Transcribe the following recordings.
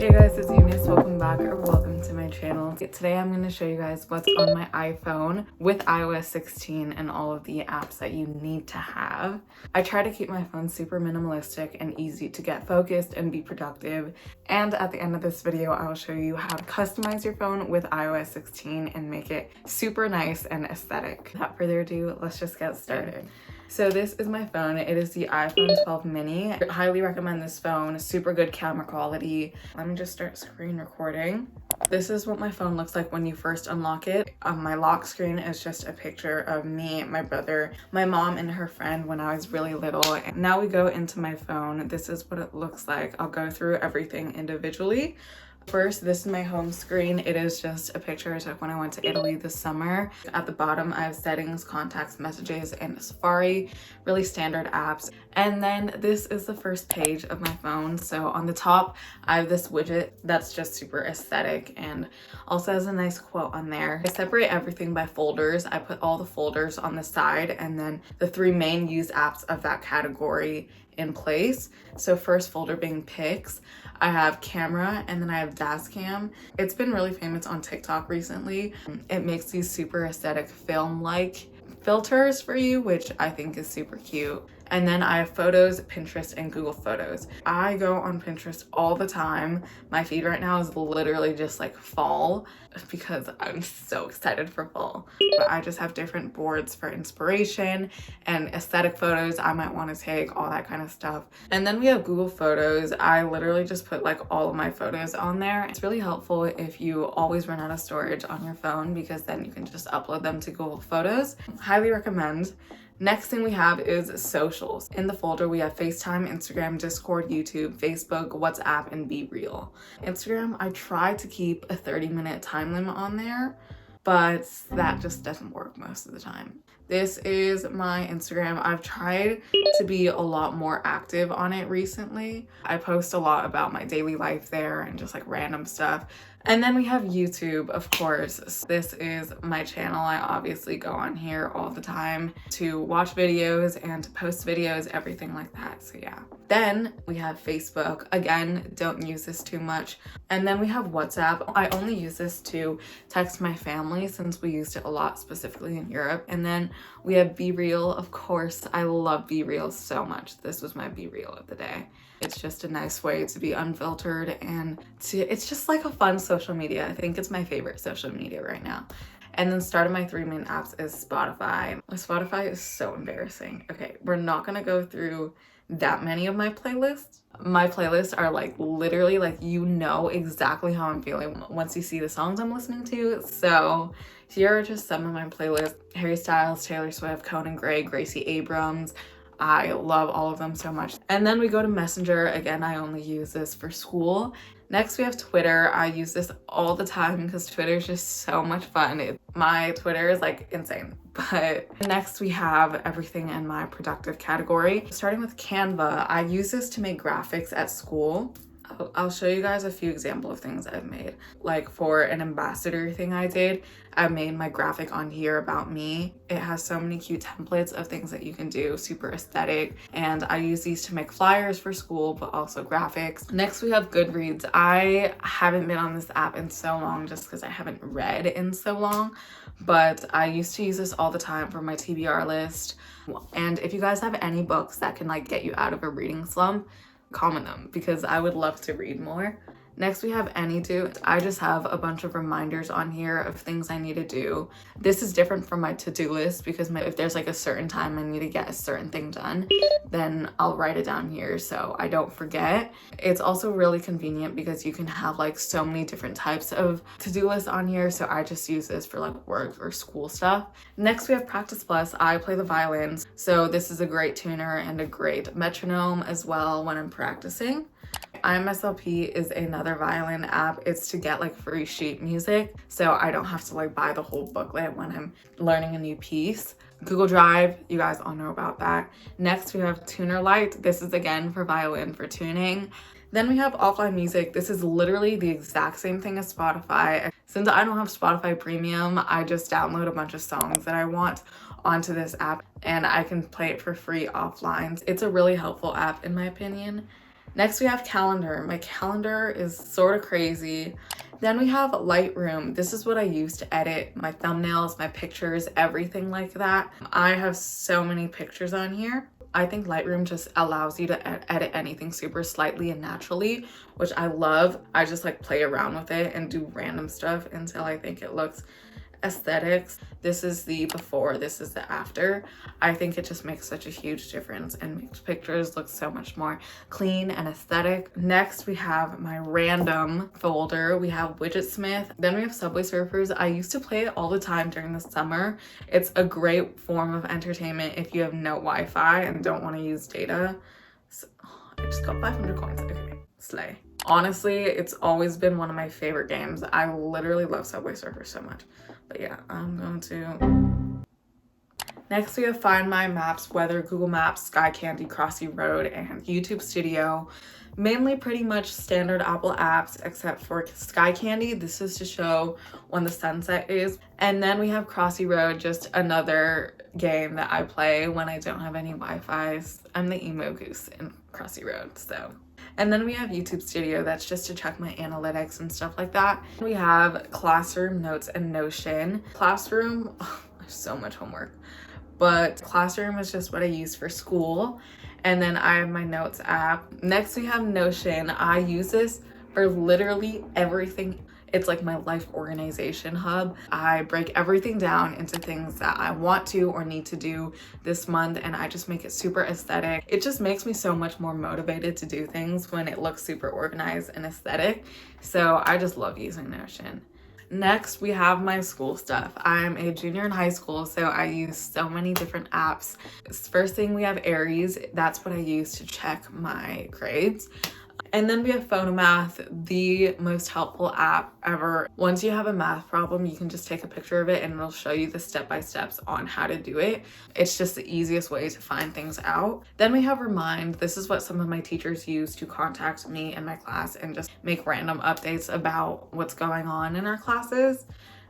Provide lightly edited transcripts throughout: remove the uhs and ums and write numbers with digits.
Hey guys, it's Unice. Welcome back or welcome to my channel. Today I'm going to show you guys what's on my iPhone with iOS 16 and all of the apps that you need to have. I try to keep my phone super minimalistic and easy to get focused and be productive. And at the end of this video, I will show you how to customize your phone with iOS 16 and make it super nice and aesthetic. Without further ado, let's just get started. So this is my phone. It is the iPhone 12 mini. I highly recommend this phone. Super good camera quality. Let me just start screen recording. This is what my phone looks like when you first unlock it. My lock screen is just a picture of me, my brother, my mom, and her friend when I was really little. And now we go into my phone. This is what it looks like. I'll go through everything individually. First, this is my home screen. It is just a picture I took when I went to Italy this summer. At the bottom, I have settings, contacts, messages, and Safari, really standard apps. And then this is the first page of my phone. So on the top, I have this widget that's just super aesthetic and also has a nice quote on there. I separate everything by folders. I put all the folders on the side and then the three main used apps of that category in place. So first folder being pics, I have camera, and then I have Dashcam. It's been really famous on TikTok recently. It makes these super aesthetic film-like filters for you, which I think is super cute. And then I have photos, Pinterest, and Google Photos. I go on Pinterest all the time. My feed right now is literally just like fall because I'm so excited for fall. But I just have different boards for inspiration and aesthetic photos I might want to take, all that kind of stuff. And then we have Google Photos. I literally just put like all of my photos on there. It's really helpful if you always run out of storage on your phone because then you can just upload them to Google Photos. Highly recommend. Next thing we have is socials. In the folder, we have FaceTime, Instagram, Discord, YouTube, Facebook, WhatsApp, and Be Real. Instagram, I try to keep a 30-minute time limit on there, but that just doesn't work most of the time. This is my Instagram. I've tried to be a lot more active on it recently. I post a lot about my daily life there and just like random stuff. And then we have YouTube, of course. This is my channel. I obviously go on here all the time to watch videos and to post videos, everything like that. So yeah. Then we have Facebook. Again, don't use this too much. And then we have WhatsApp. I only use this to text my family since we used it a lot, specifically in Europe. And then we have Be Real. Of course, I love Be Real so much. This was my Be Real of the day. It's just a nice way to be unfiltered and it's just like a fun social media. I think it's my favorite social media right now. And then start of my three main apps is Spotify. Spotify is so embarrassing. Okay, we're not gonna go through that many of my playlists. My playlists are like literally like you know exactly how I'm feeling once you see the songs I'm listening to. So here are just some of my playlists. Harry Styles, Taylor Swift, Conan Gray, Gracie Abrams. I love all of them so much. And then we go to Messenger. Again, I only use this for school. Next, we have Twitter. I use this all the time because Twitter is just so much fun. My Twitter is like insane. But next we have everything in my productive category. Starting with Canva, I use this to make graphics at school. I'll show you guys a few examples of things I've made. Like for an ambassador thing I did, I made my graphic on here about me. It has so many cute templates of things that you can do, super aesthetic. And I use these to make flyers for school, but also graphics. Next, we have Goodreads. I haven't been on this app in so long just because I haven't read in so long, but I used to use this all the time for my TBR list. And if you guys have any books that can like get you out of a reading slump, comment them because I would love to read more. Next, we have Anydo. I just have a bunch of reminders on here of things I need to do. This is different from my to-do list because if there's like a certain time I need to get a certain thing done, then I'll write it down here so I don't forget. It's also really convenient because you can have like so many different types of to-do lists on here. So I just use this for like work or school stuff. Next, we have Practice Plus. I play the violins. So this is a great tuner and a great metronome as well when I'm practicing. IMSLP is another violin app. It's to get like free sheet music, so I don't have to like buy the whole booklet when I'm learning a new piece. Google Drive, you guys all know about that. Next, we have Tuner Lite. This is again for violin for tuning. Then we have offline music. This is literally the exact same thing as Spotify. Since I don't have Spotify Premium, I just download a bunch of songs that I want onto this app and I can play it for free offline. It's a really helpful app in my opinion. Next we have calendar. My calendar is sort of crazy. Then we have Lightroom. This is what I use to edit my thumbnails, my pictures, everything like that. I have so many pictures on here. I think Lightroom just allows you to edit anything super slightly and naturally, which I love. I just like play around with it and do random stuff until I think it looks aesthetics. This is the before, this is the after. I think it just makes such a huge difference and makes pictures look so much more clean and aesthetic. Next we have my random folder. We have Widgetsmith. Then we have Subway Surfers. I used to play it all the time during the summer. It's a great form of entertainment if you have no Wi-Fi and don't want to use data. So, I just got 500 coins. Okay, slay. Honestly, it's always been one of my favorite games. I literally love Subway Surfers so much. But yeah, I'm going to... Next we have Find My Maps, Weather, Google Maps, Sky Candy, Crossy Road, and YouTube Studio. Mainly pretty much standard Apple apps except for Sky Candy. This is to show when the sunset is. And then we have Crossy Road, just another game that I play when I don't have any Wi-Fi's. I'm the emo goose in Crossy Road, so... And then we have YouTube Studio. That's just to check my analytics and stuff like that. We have Classroom, Notes, and Notion. Classroom, there's so much homework, but Classroom is just what I use for school. And then I have my Notes app. Next we have Notion. I use this for literally everything. It's like my life organization hub. I break everything down into things that I want to or need to do this month, and I just make it super aesthetic. It just makes me so much more motivated to do things when it looks super organized and aesthetic. So I just love using Notion. Next, we have my school stuff. I'm a junior in high school, so I use so many different apps. First thing, we have Aries. That's what I use to check my grades. And then we have Photomath, the most helpful app ever. Once you have a math problem, you can just take a picture of it and it'll show you the step-by-steps on how to do it. It's just the easiest way to find things out. Then we have Remind. This is what some of my teachers use to contact me and my class and just make random updates about what's going on in our classes.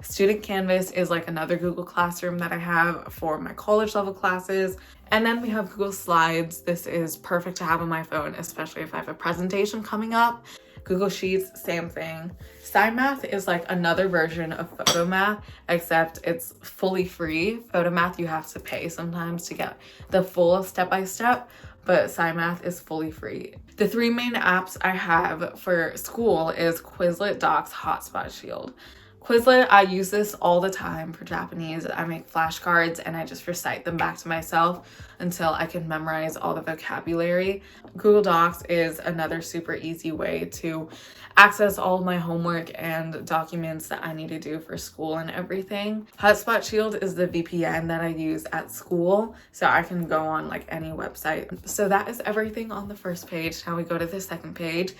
Student Canvas is like another Google Classroom that I have for my college level classes. And then we have Google Slides. This is perfect to have on my phone, especially if I have a presentation coming up. Google Sheets, same thing. SciMath is like another version of Photomath, except it's fully free. Photomath, you have to pay sometimes to get the full step-by-step, but SciMath is fully free. The three main apps I have for school is Quizlet, Docs, Hotspot, Shield. Quizlet, I use this all the time for Japanese. I make flashcards and I just recite them back to myself until I can memorize all the vocabulary. Google Docs is another super easy way to access all of my homework and documents that I need to do for school and everything. Hotspot Shield is the VPN that I use at school, so I can go on like any website. So that is everything on the first page. Now we go to the second page.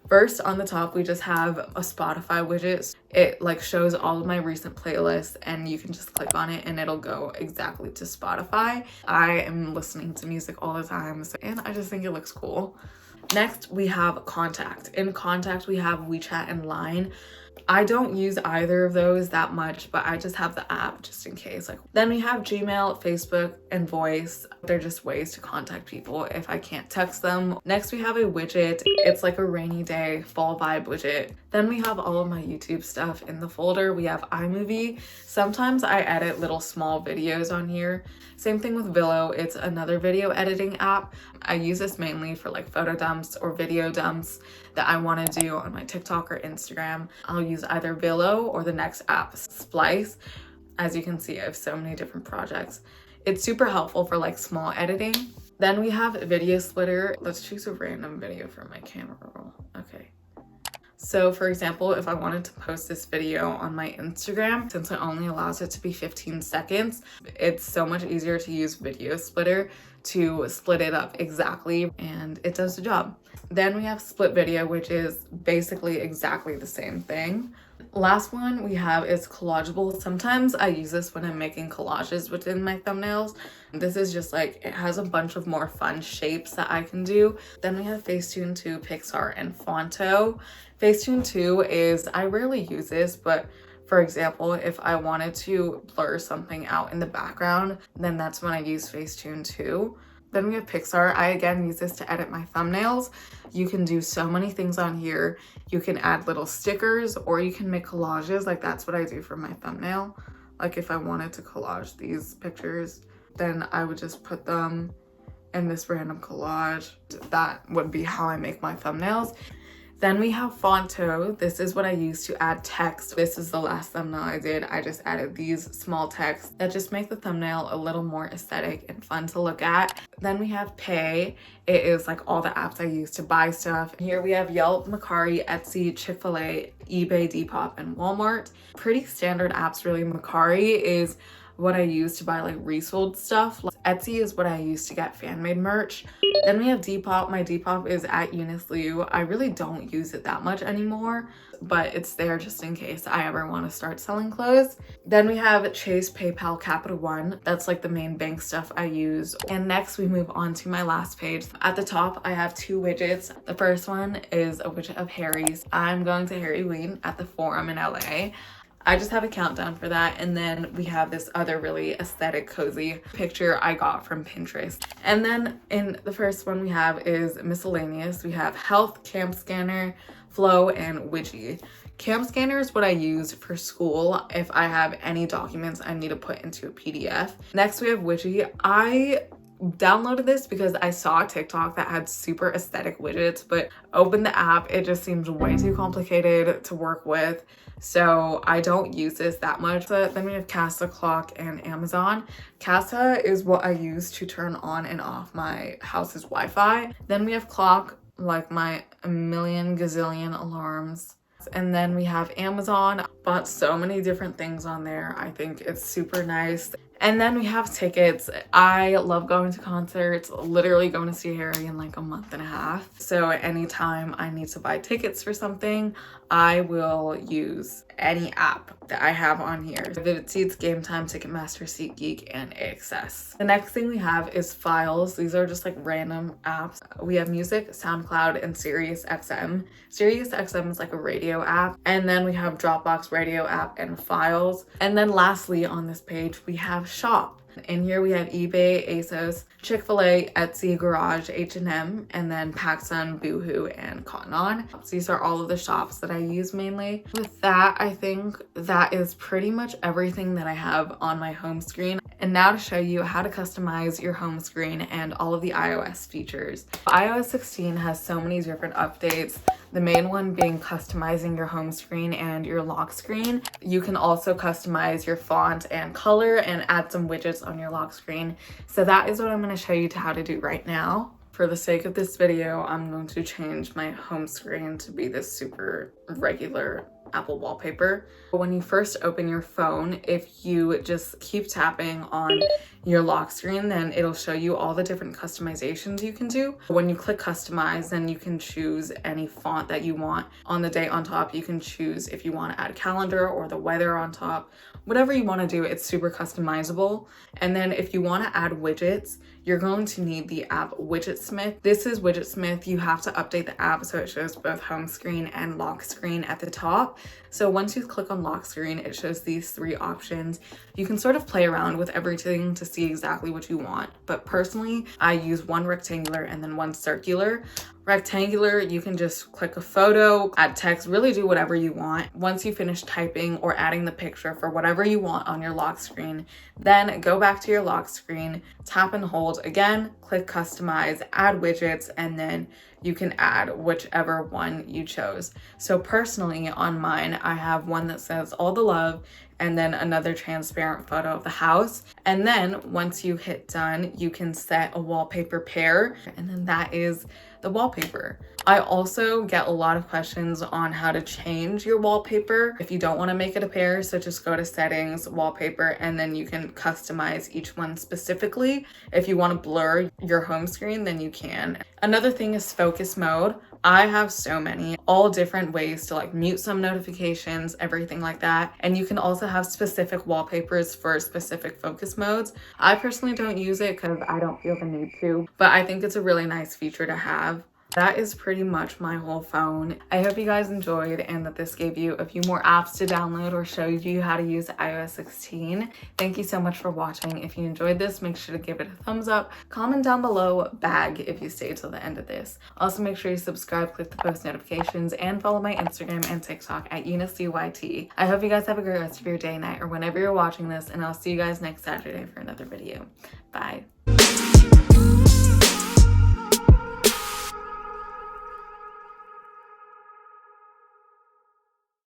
First, on the top, we just have a Spotify widget. It like shows all of my recent playlists and you can just click on it and it'll go exactly to Spotify. I am listening to music all the time and I just think it looks cool. Next, we have Contact. In Contact, we have WeChat and Line. I don't use either of those that much, but I just have the app just in case. Then we have Gmail, Facebook, and Voice. They're just ways to contact people if I can't text them. Next, we have a widget. It's like a rainy day fall vibe widget. Then we have all of my YouTube stuff in the folder. We have iMovie. Sometimes I edit little small videos on here. Same thing with Villo. It's another video editing app. I use this mainly for like photo dumps or video dumps that I want to do on my TikTok or Instagram. I'll use either Villo or the next app, Splice. As you can see, I have so many different projects. It's super helpful for like small editing. Then we have Video Splitter. Let's choose a random video from my camera roll. Okay. So for example, if I wanted to post this video on my Instagram, since it only allows it to be 15 seconds, it's so much easier to use Video Splitter to split it up exactly, and it does the job. Then we have Split Video, which is basically exactly the same thing. Last one we have is Collageable. Sometimes I use this when I'm making collages within my thumbnails. This is just like, it has a bunch of more fun shapes that I can do. Then we have Facetune 2, Pixar, and Fonto. Facetune 2 is, I rarely use this, but for example, if I wanted to blur something out in the background, then that's when I use Facetune 2. Then we have Pixar. I again use this to edit my thumbnails. You can do so many things on here. You can add little stickers or you can make collages. Like that's what I do for my thumbnail. Like if I wanted to collage these pictures, then I would just put them in this random collage. That would be how I make my thumbnails. Then we have Fonto. This is what I use to add text. This is the last thumbnail I did. I just added these small texts that just make the thumbnail a little more aesthetic and fun to look at. Then we have Pay. It is like all the apps I use to buy stuff. Here we have Yelp, Mercari, Etsy, Chick-fil-A, eBay, Depop, and Walmart. Pretty standard apps really. Mercari is what I use to buy like resold stuff. Etsy is what I use to get fan-made merch. Then we have Depop. My Depop is at Unice. I really don't use it that much anymore, but it's there just in case I ever want to start selling clothes. Then we have Chase, PayPal, Capital One. That's like the main bank stuff I use. And next we move on to my last page. At the top, I have two widgets. The first one is a widget of Harry's. I'm going to Halloween at the Forum in LA. I just have a countdown for that. And then we have this other really aesthetic, cozy picture I got from Pinterest. And then in the first one we have is miscellaneous. We have health, camp scanner, flow, and widget. Camp scanner is what I use for school if I have any documents I need to put into a PDF. Next we have widget. I downloaded this because I saw a TikTok that had super aesthetic widgets, but opened the app, it just seems way too complicated to work with. So I don't use this that much. But then we have Casa, Clock, and Amazon. Casa is what I use to turn on and off my house's Wi-Fi. Then we have Clock, like my a million gazillion alarms. And then we have Amazon. Bought so many different things on there. I think it's super nice. And then we have tickets. I love going to concerts, literally going to see Harry in like a month and a half. So anytime I need to buy tickets for something, I will use any app that I have on here. Vivid Seats, Game Time, Ticketmaster, SeatGeek, and AXS. The next thing we have is files. These are just like random apps. We have music, SoundCloud, and SiriusXM. SiriusXM is like a radio app. And then we have Dropbox radio app and files. And then lastly on this page, we have shop. In here we have eBay, ASOS, Chick-fil-A, Etsy, Garage, H&M, and then PacSun, Boohoo, and Cotton On. These are all of the shops that I use mainly. With that, I think that is pretty much everything that I have on my home screen. And now to show you how to customize your home screen and all of the iOS features. iOS 16 has so many different updates. The main one being customizing your home screen and your lock screen. You can also customize your font and color and add some widgets on your lock screen. So that is what I'm going to show you how to do right now. For the sake of this video, I'm going to change my home screen to be this super regular Apple wallpaper. When you first open your phone, if you just keep tapping on your lock screen, then it'll show you all the different customizations you can do. When you click customize, then you can choose any font that you want. On the day on top, you can choose if you want to add a calendar or the weather on top. Whatever you want to do, it's super customizable. And then if you want to add widgets, you're going to need the app Widgetsmith. This is Widgetsmith. You have to update the app so it shows both home screen and lock screen at the top. So once you click on lock screen, it shows these three options. You can sort of play around with everything to see exactly what you want. But personally, I use one rectangular and then one circular. Rectangular, you can just click a photo, add text, really do whatever you want. Once you finish typing or adding the picture for whatever you want on your lock screen, then go back to your lock screen, tap and hold again, click customize, add widgets, and then you can add whichever one you chose. So personally on mine, I have one that says all the love and then another transparent photo of the house. And then once you hit done, you can set a wallpaper pair, and then that is the wallpaper. I also get a lot of questions on how to change your wallpaper if you don't want to make it a pair. So just go to settings, wallpaper, and then you can customize each one specifically. If you want to blur your home screen, then you can. Another thing is focus mode. I have so many, all different ways to like mute some notifications, everything like that. And you can also have specific wallpapers for specific focus modes. I personally don't use it because I don't feel the need to, but I think it's a really nice feature to have. That is pretty much my whole phone. I hope you guys enjoyed and that this gave you a few more apps to download or showed you how to use iOS 16. Thank you so much for watching. If you enjoyed this, make sure to give it a thumbs up. Comment down below bag if you stayed till the end of this. Also, make sure you subscribe, click the post notifications, and follow my Instagram and TikTok at uniceliubusiness. I hope you guys have a great rest of your day, night, or whenever you're watching this, and I'll see you guys next Saturday for another video. Bye.